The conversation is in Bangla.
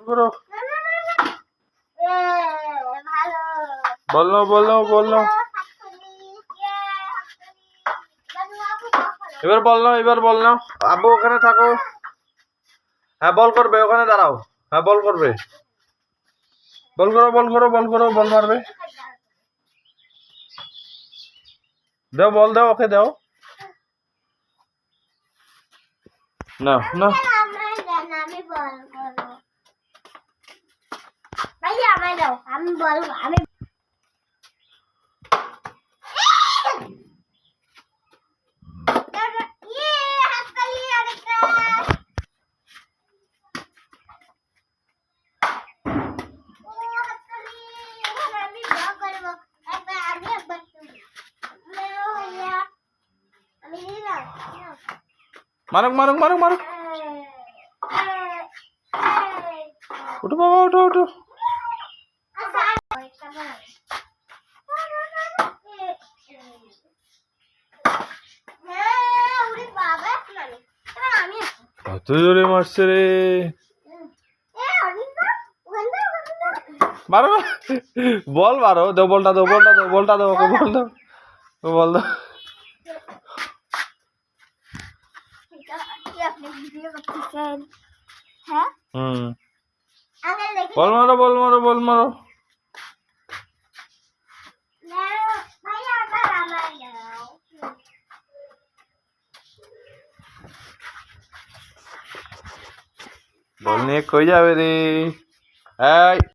করো বল নাও বল নাও বল নাও এবার বল নাও এবার বল নাও আব্বু ওখানে থাকো হ্যাঁ বল করবে ওখানে দাঁড়াও হ্যাঁ বল করবে বল করো বল করো বল করো বল মারবে দাও বল দাও ওকে দাও না না আমি বলবো আমি মারুক মারুক মারুক মারুক উঠো বাবা উঠো উঠো কত জোরে মারছে রে মারো বল মারো দাও বলটা দাও বলটা দাও বলটা দাও ওকে বল দাও বল দাও বল মারো বল মারো বল মারো বল নিয়ে কই যাবে রে এই